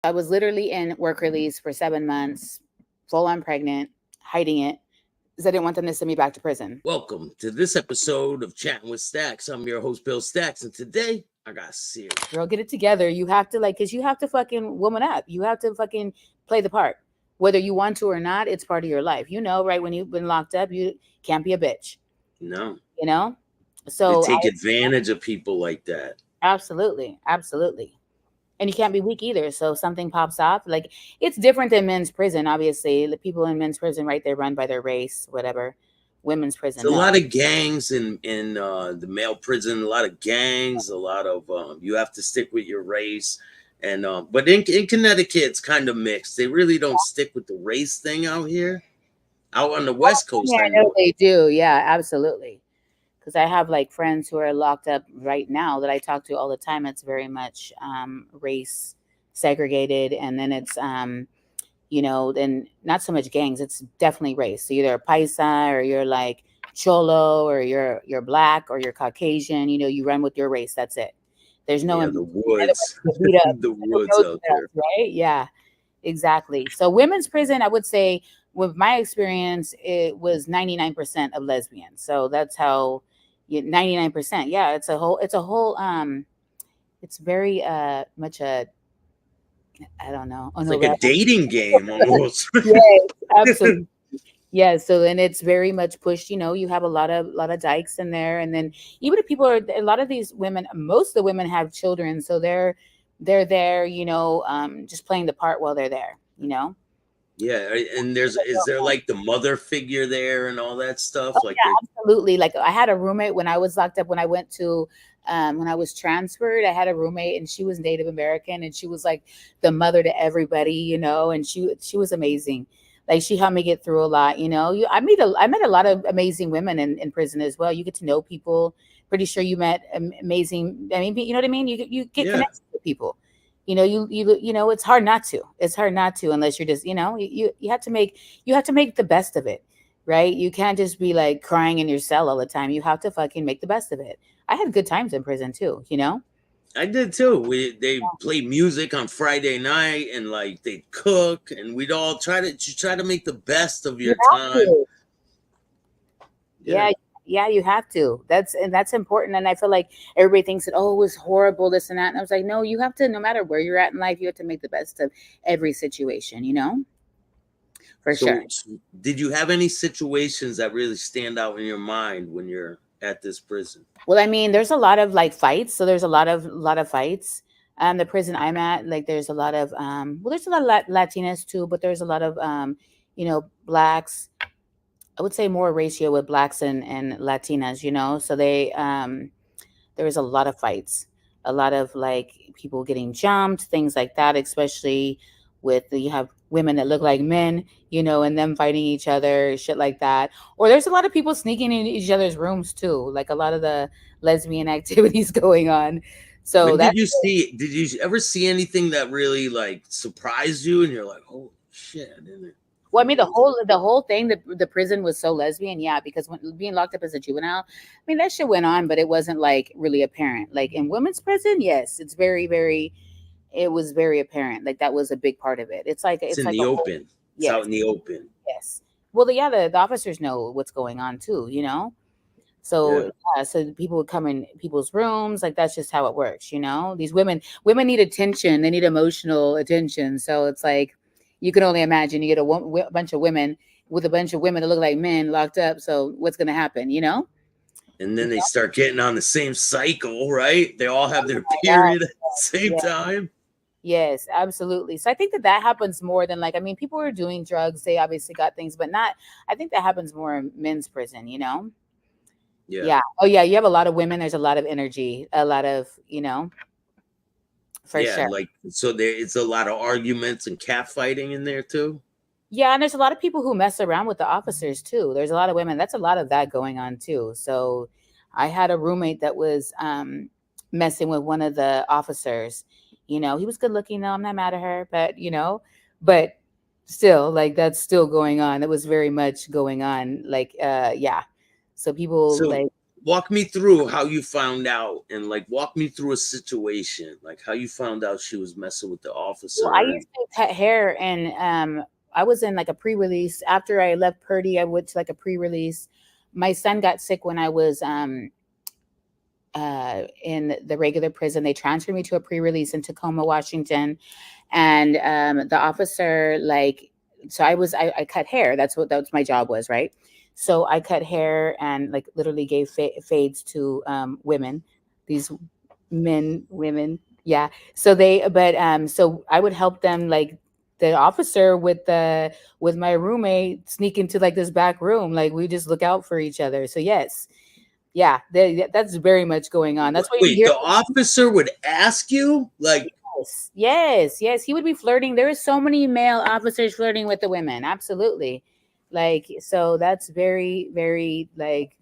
I was literally in work release for 7 months, full on pregnant, hiding it because I didn't want them to send me back to prison. Welcome to this episode of Chatting with Staxx. I'm your host, Bill Staxx, and today I got serious. Girl, get it together. You have to because you have to fucking woman up. You have to fucking play the part. Whether you want to or not, it's part of your life. You know, right? When you've been locked up, you can't be a bitch. No, You know? they So take advantage of people like that. absolutely, absolutely. And you can't be weak either. So if something pops off, like it's different than men's prison, obviously. The people in men's prison, right, they run by their race, whatever. Women's It's prison, a no. lot of gangs in the male prison. A lot of gangs. A lot of you have to stick with your race. And but in Connecticut, it's kind of mixed. They really don't stick with the race thing out here. Out on the West Yeah, Coast, I I know know. they do. Yeah, absolutely. Because I have like friends who are locked up right now that I talk to all the time. It's very much race segregated, and then it's then not so much gangs. It's definitely race. So you're a paisa or you're like cholo or you're black or you're Caucasian. You know, you run with your race. That's it. There's no Yeah, in the between. Otherwise, woods, you get beat up. the There's no woods road out steps, there. right? Yeah, exactly. So women's prison, I would say, with my experience, it was 99% of lesbians. So that's how 99%. Yeah, it's very much a I don't know. Oh It's no, like a right. dating game almost. Yes, absolutely. Yeah, so and it's very much pushed. You know, you have a lot of dykes in there, and then even if people are a lot of these women, most of the women have children, so they're there. Just playing the part while they're there. Yeah, and is there like the mother figure there and all that Oh stuff? Like yeah, there, absolutely. Like I had a roommate when I was locked up. When I was transferred, I had a roommate, and she was Native American, and she was like the mother to everybody. And she was amazing. Like she helped me get through a lot. I met a lot of amazing women in prison as well. You get to know people. Pretty sure you met amazing. I mean, you know what I mean. You get yeah. connected with people. It's hard not to. It's hard not to unless you're just you have to make the best of it, right? You can't just be like crying in your cell all the time. You have to fucking make the best of it. I had good times in prison too. I did too. They play music on Friday night and like they cook and we'd all try to make the best of You your have time. to. Yeah. Yeah, yeah, you have to. That's important. And I feel like everybody thinks that, oh, it was horrible, this and that. And I was like, no, you have to, no matter where you're at in life, you have to make the best of every situation, for sure. So did you have any situations that really stand out in your mind when you're at this prison? Well, I mean, there's a lot of like fights. So there's a lot of fights. The prison I'm at, like there's a lot of there's a lot of Latinas too, but there's a lot of blacks. I would say more ratio with blacks and Latinas. So there was a lot of fights, a lot of like people getting jumped, things like that, especially with you have women that look like men, and them fighting each other, shit like that. Or there's a lot of people sneaking in each other's rooms too, like a lot of the lesbian activities going on. So When that did you ever see anything that really like surprised you and you're like, "Oh shit, I didn't Well, I mean, the know whole the whole thing, the prison was so lesbian, yeah. Because when being locked up as a juvenile, I mean, that shit went on, but it wasn't like really apparent. Like in women's prison, yes, it's very, very. It was very apparent. Like that was a big part of it. It's like it's it's in like the a whole open. It's out yes, in the open." yes. Well, the officers know what's going on too. So Yeah. yeah, so people would come in people's rooms. Like that's just how it works. These women need attention. They need emotional attention. So it's like you can only imagine. You get a bunch of women with a bunch of women that look like men locked up. So what's going to happen? And You then they know? start getting on the same cycle, right? They all have their My God. period at the same Yeah. time. Yes, absolutely. So I think that happens more than like I mean, people are doing drugs. They obviously got things, but not. I think that happens more in men's prison. Yeah. Yeah. Oh yeah. You have a lot of women. There's a lot of energy. A lot of for Yeah, sure. like so there it's a lot of arguments and catfighting in there too. Yeah, and there's a lot of people who mess around with the officers too. There's a lot of women. That's a lot of that going on too. So I had a roommate that was messing with one of the officers. He was good looking though. I'm not mad at her, but still, like that's still going on. It was very much going on. Like, yeah. So people So like walk me through how you found out, and like walk me through a situation, like how you found out she was messing with the Well, I officer. And used to cut hair, and I was in like a pre-release. After I left Purdy, I went to like a pre-release. My son got sick when I was in the regular prison. They transferred me to a pre-release in Tacoma, Washington, and the officer like, so I cut hair. That's my job was, right. So I cut hair and like literally gave fades to women, these women, yeah. So so I would help them, like the officer with my roommate sneak into like this back room, like we just look out for each other. So yes, yeah, that's very much going on. That's why you wait, hear. the officer would ask you, like, Yes, yes, yes. He would be flirting. There is so many male officers flirting with the women. Absolutely. Like, so that's very, very like,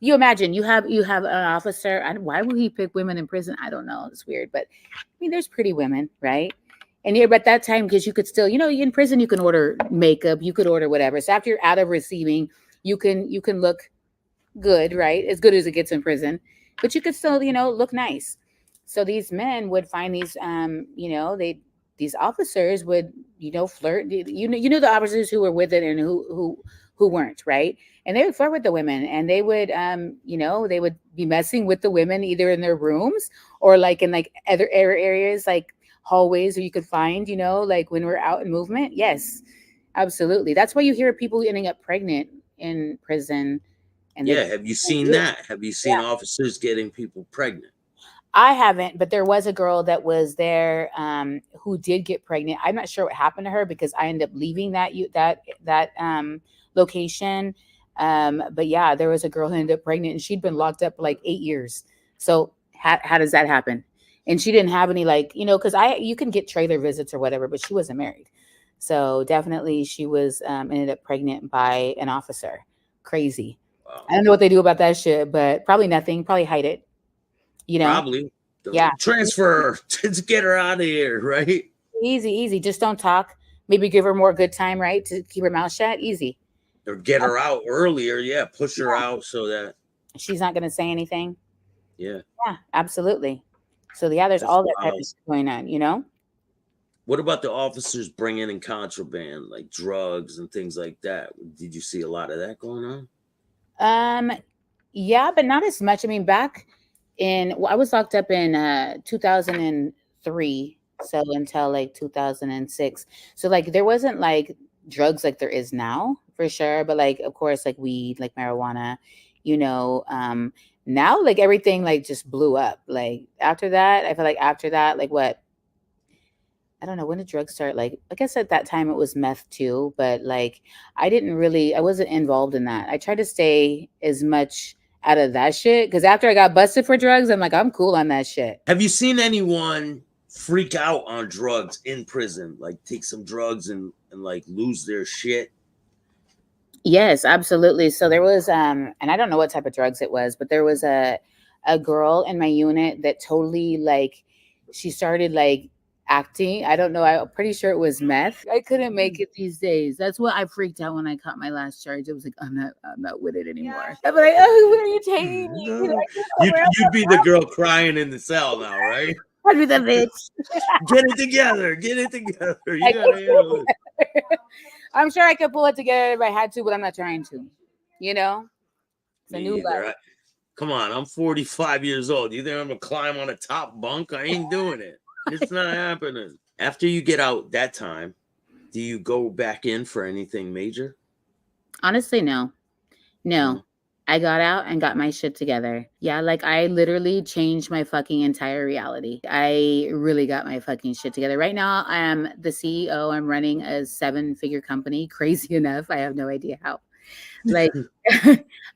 you imagine you have an officer. Why would he pick women in prison? I don't know. It's weird, but I mean, there's pretty women, right? And you're at that time because you could still, in prison you can order makeup, you could order whatever. So after you're out of receiving, you can look good, right? As good as it gets in prison, but you could still, look nice. So these men would find these, these officers would, flirt. You know the officers who were with it and who weren't, right? And they would flirt with the women, and they would, they would be messing with the women either in their rooms or like in like other areas, like hallways where you could find, like when we're out in movement. Yes, absolutely. That's why you hear people ending up pregnant in prison, and they yeah, have you seen yeah. that? Have you seen officers getting people pregnant? I haven't, but there was a girl that was there who did get pregnant. I'm not sure what happened to her because I ended up leaving that location. But yeah, there was a girl who ended up pregnant, and she'd been locked up for like 8 years. So how does that happen? And she didn't have any, like, because you can get trailer visits or whatever, but she wasn't married. So definitely she was ended up pregnant by an officer. Crazy. Wow. I don't know what they do about that shit, but probably nothing. Probably hide it. You know? Probably. Yeah. Transfer to get her out of here, right? Easy, easy. Just don't talk. Maybe give her more good time, right? To keep her mouth shut. Easy. Or get her out earlier. Yeah, push her Yeah. out so that, She's not going to say anything. yeah, Yeah, absolutely. So, yeah, there's that's all that type of wild. shit going on. What about the officers bringing in contraband, like drugs and things like that? Did you see a lot of that going on? Um, yeah, but not as much. I mean, I was locked up in 2003, so until like 2006. So like there wasn't like drugs like there is now for sure, but like of course like weed, like marijuana, you know, now like everything like just blew up. Like after that, I feel like after that, like what, I don't know when did drugs start. Like I guess at that time it was meth too, but like I wasn't involved in that. I tried to stay as much out of that shit because after I got busted for drugs, I'm like, I'm cool on that shit. Have you seen anyone freak out on drugs in prison, like take some drugs and like lose their shit? Yes, absolutely. So there was and I don't know what type of drugs it was, but there was a girl in my unit that totally like she started like acting. I don't know. I'm pretty sure it was meth. I couldn't make it these days. That's what I freaked out when I caught my last charge. It was like I'm not with it anymore. I'm like, oh, where are you taking me? No. I can't You'd, where you'd be the girl crying in the cell now, right? I'd be the bitch. Get it together. Get it together. You gotta handle it. I'm sure I could pull it together if I had to, but I'm not trying to. You know, it's a Me new either. life. Come on, I'm 45 years old. You think I'm gonna climb on a top bunk? I ain't doing it. It's not happening. After you get out that time, do you go back in for anything major? Honestly, no. No. No. I got out and got my shit together. Yeah, like I literally changed my fucking entire reality. I really got my fucking shit together. Right now, I am the CEO. I'm running a 7-figure company. Crazy enough. I have no idea how. Like,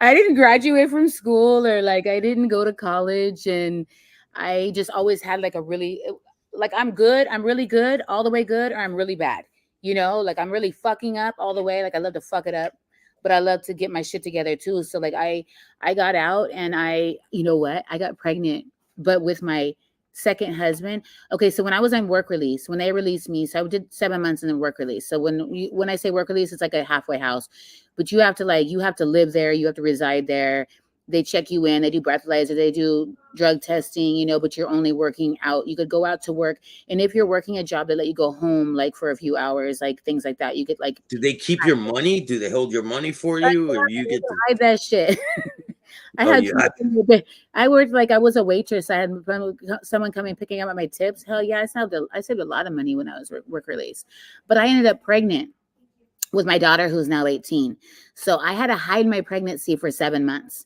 I didn't graduate from school or like I didn't go to college. And I just always had like a really, like, I'm good. I'm really good, all the way good, or I'm really bad. Like I'm really fucking up all the way. Like I love to fuck it up, but I love to get my shit together too. So like I got out and you know what? I got pregnant, but with my second husband. Okay, so when I was on work release, when they released me, so I did 7 months in the work release. So when I say work release, it's like a halfway house, but you have to live there, you have to reside there. they check you in, they do breathalyzer, they do drug testing, but you're only working out. You could go out to work. And if you're working a job, they let you go home like for a few hours, like things like that. You get like, Do they keep your money? Do they hold your money for you, or you get to? hide that shit. I Oh, had you have. I worked like I was a waitress. I had someone coming picking up my tips. Hell yeah, I saved a lot of money when I was work release. But I ended up pregnant with my daughter who's now 18. So I had to hide my pregnancy for 7 months.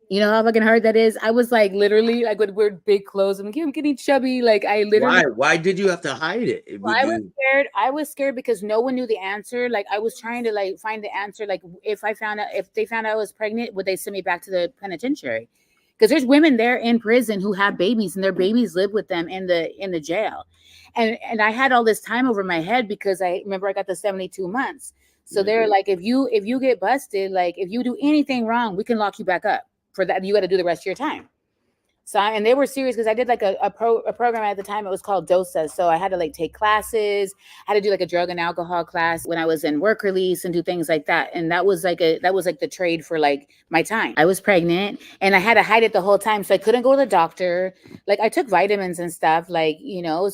You know how fucking hard that is? I was like literally like would wear big clothes. I'm like, I'm getting chubby. Like I literally, Why did you have to hide it? well, Would I was you? scared. I was scared because no one knew the answer. Like I was trying to like find the answer. Like if they found out I was pregnant, would they send me back to the penitentiary? Because there's women there in prison who have babies and their babies live with them in the jail. And I had all this time over my head because I remember I got the 72 months. So Yeah. they're like, if you get busted, like if you do anything wrong, we can lock you back up. For that, you got to do the rest of your time. So and they were serious because I did like a program at the time. It was called DOSA. So I had to like take classes, I had to do like a drug and alcohol class when I was in work release and do things like that. And that was like the trade for like my time. I was pregnant and I had to hide it the whole time. So I couldn't go to the doctor. Like I took vitamins and stuff, like,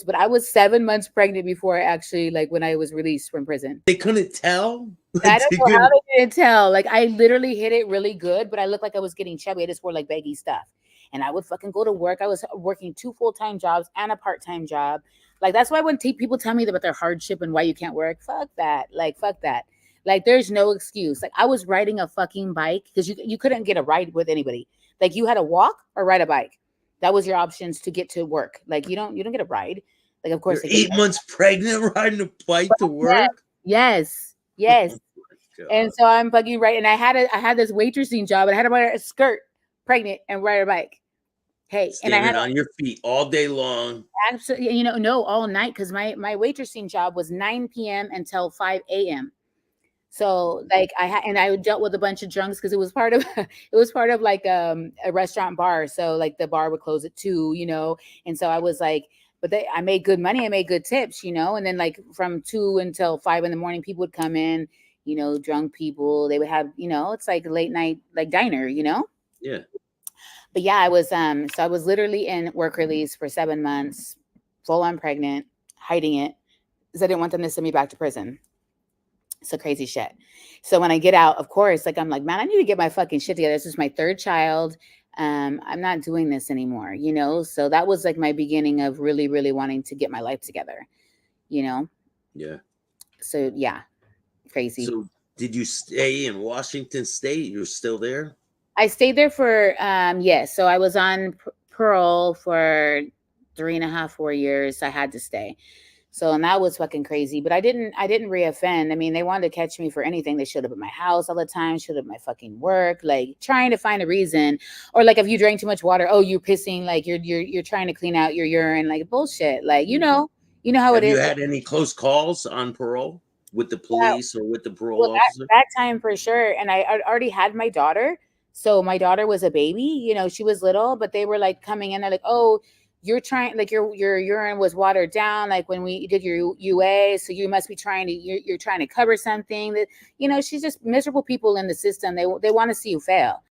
but I was 7 months pregnant before I actually like when I was released from prison. They couldn't tell. I Like don't they know how couldn't. they didn't tell. Like I literally hit it really good, but I looked like I was getting chubby. I just wore like baggy stuff. And I would fucking go to work. I was working 2 full-time jobs and a part-time job. Like that's why when people tell me about their hardship and why you can't work, fuck that. Like fuck that. Like there's no excuse. Like I was riding a fucking bike because you couldn't get a ride with anybody. Like you had to walk or ride a bike. That was your options to get to work. Like you don't get a ride. Like of course You're they give 8 months pregnant riding a bike to yes, work. yes, Oh yes. my And god! so I'm fucking right. And I had this waitressing job and I had to wear a skirt, pregnant, and ride a bike. Hey, and I had Standing on your feet all day long. absolutely, no, all night because my waitressing job was 9 p.m. until 5 a.m. So like I dealt with a bunch of drunks because it was part of it was part of like a restaurant bar. So like the bar would close at 2. And so I was like, but I made good money, I made good tips. And then like from 2 until 5 in the morning, people would come in, drunk people. They would have, it's like late night like diner. Yeah. But yeah, I was literally in work release for 7 months, full on pregnant, hiding it because I didn't want them to send me back to prison. So crazy shit. So when I get out, of course, like I'm like, man, I need to get my fucking shit together. This is my third child. I'm not doing this anymore. So that was like my beginning of really, really wanting to get my life together, you know. Yeah. So yeah, crazy. So did you stay in Washington State? You're still there? I stayed there for yes. So I was on parole for 3.5, 4 years. I had to stay. So and that was fucking crazy. But I didn't reoffend. I mean, they wanted to catch me for anything. They showed up at my house all the time, showed up at my fucking work, like trying to find a reason. Or like if you drank too much water, oh, you're pissing, like you're trying to clean out your urine, like bullshit. Like, you know how it Have you is. had any close calls on parole with the Yeah, police or with the parole well, officer? that time for sure. And I already had my daughter. So my daughter was a baby, she was little, but they were like coming in. They're like, oh, you're trying, like your urine was watered down, like when we did your UA. So you must be trying to, you're trying to cover something that, she's just miserable people in the system. They want to see you fail.